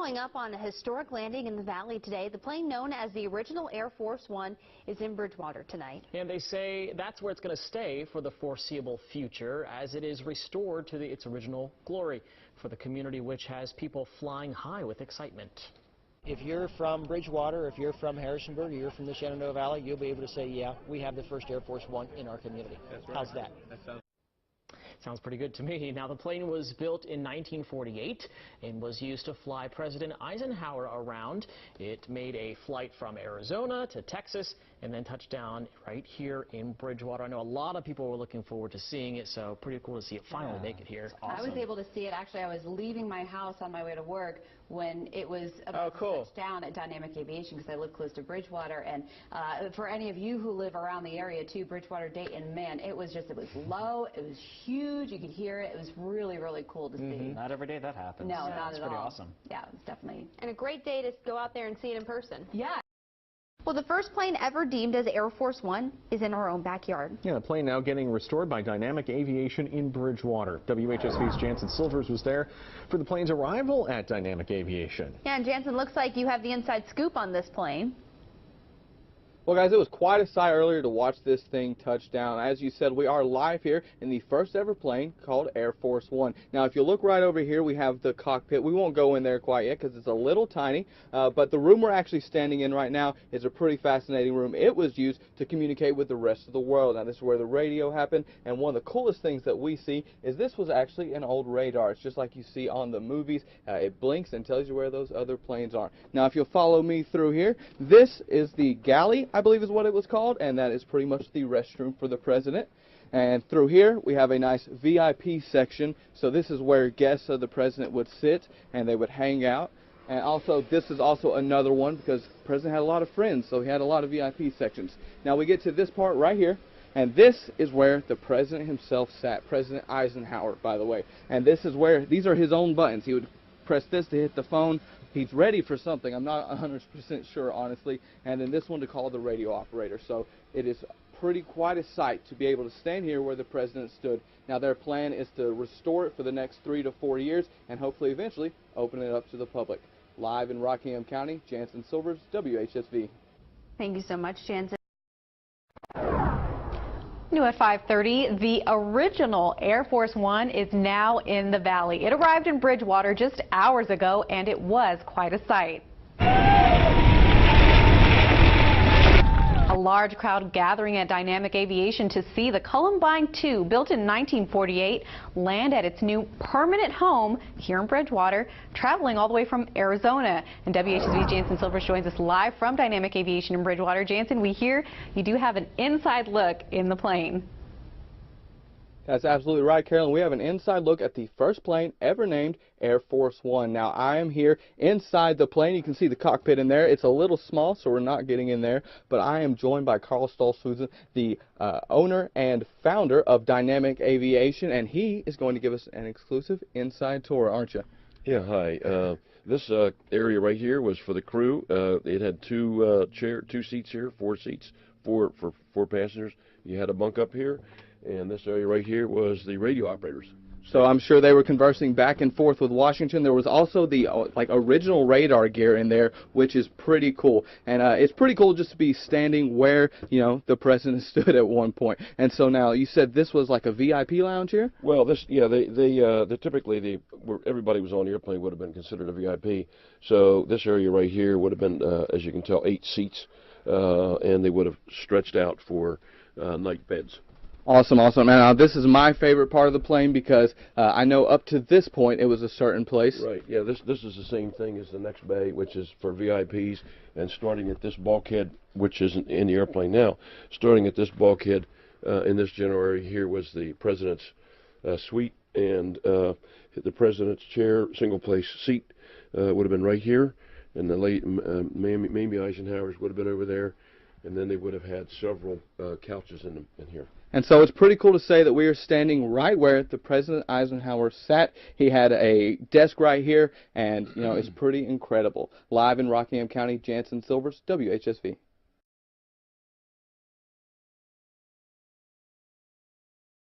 following up on a historic landing in the valley today. The plane known as the original Air Force One is in Bridgewater tonight. And they say that's where it's going to stay for the foreseeable future as it is restored to its original glory for the community, which has people flying high with excitement. If you're from Bridgewater, if you're from Harrisonburg, or you're from the Shenandoah Valley, you'll be able to say, yeah, we have the first Air Force One in our community. That's right. How's that? Sounds pretty good to me. Now, the plane was built in 1948 and was used to fly President Eisenhower around. It made a flight from Arizona to Texas and then touched down right here in Bridgewater. I know a lot of people were looking forward to seeing it, so pretty cool to see it finally make it here. Awesome. I was able to see it. Actually, I was leaving my house on my way to work when it was about to touch down at Dynamic Aviation because I live close to Bridgewater. And for any of you who live around the area too, Bridgewater, Dayton, man, it was low, it was huge, you could hear it. It was really, really cool to see. Not every day that happens. No, not at all. It's pretty awesome. Yeah, it was definitely. And a great day to go out there and see it in person. Yeah. Well, the first plane ever deemed as Air Force One is in our own backyard. Yeah, the plane now getting restored by Dynamic Aviation in Bridgewater. WHSV's Jansen Silvers was there for the plane's arrival at Dynamic Aviation. Yeah, and Jansen, looks like you have the inside scoop on this plane. Well, guys, it was quite a sight earlier to watch this thing touch down. As you said, we are live here in the first ever plane called Air Force One. Now, if you look right over here, we have the cockpit. We won't go in there quite yet because it's a little tiny, but the room we're actually standing in right now is a pretty fascinating room. It was used to communicate with the rest of the world. Now, this is where the radio happened, and one of the coolest things that we see is this was actually an old radar. It's just like you see on the movies. It blinks and tells you where those other planes are. Now, if you'll follow me through here, this is the galley, I believe is what it was called, and that is pretty much the restroom for the president. And through here we have a nice VIP section, so this is where guests of the president would sit and they would hang out. And also this is also another one because the president had a lot of friends, so he had a lot of VIP sections. Now we get to this part right here, and this is where the president himself sat, President Eisenhower, by the way. And this is where, these are his own buttons. He would press this to hit the phone. He's ready for something. I'm not 100% sure, honestly. And then this one to call the radio operator. So it is quite a sight to be able to stand here where the president stood. Now their plan is to restore it for the next 3 to 4 years and hopefully eventually open it up to the public. Live in Rockingham County, Jansen Silvers, WHSV. Thank you so much, Jansen. New at 5:30, the original Air Force One is now in the valley. It arrived in Bridgewater just hours ago, and it was quite a sight. A large crowd gathering at Dynamic Aviation to see the Columbine II, built in 1948, land at its new permanent home here in Bridgewater, traveling all the way from Arizona. And WHSV's Jansen Silvers joins us live from Dynamic Aviation in Bridgewater. Jansen, we hear you do have an inside look in the plane. That's absolutely right, Carolyn. We have an inside look at the first plane ever named Air Force One. Now, I am here inside the plane. You can see the cockpit in there. It's a little small, so we're not getting in there. But I am joined by Carl Stolzhusen, the owner and founder of Dynamic Aviation, and he is going to give us an exclusive inside tour, aren't you? Yeah, hi. This area right here was for the crew. It had two seats here, 4 seats, for 4 passengers. You had a bunk up here. And this area right here was the radio operators. So I'm sure they were conversing back and forth with Washington. There was also the original radar gear in there, which is pretty cool. And it's pretty cool just to be standing where, you know, the president stood at one point. And so now you said this was like a VIP lounge here? Well, this, yeah, typically everybody was on the airplane would have been considered a VIP. So this area right here would have been, as you can tell, 8 seats, and they would have stretched out for night beds. Awesome, awesome. And this is my favorite part of the plane because I know up to this point it was a certain place. Right, yeah, this is the same thing as the next bay, which is for VIPs, and starting at this bulkhead, which isn't in the airplane now, starting at this bulkhead in this general area here was the president's suite, and the president's chair, single place seat, would have been right here, and the late Mamie Eisenhower's would have been over there, and then they would have had several couches in here. And so it's pretty cool to say that we are standing right where the President Eisenhower sat. He had a desk right here, and, you know, it's pretty incredible. Live in Rockingham County, Jansen Silvers, WHSV.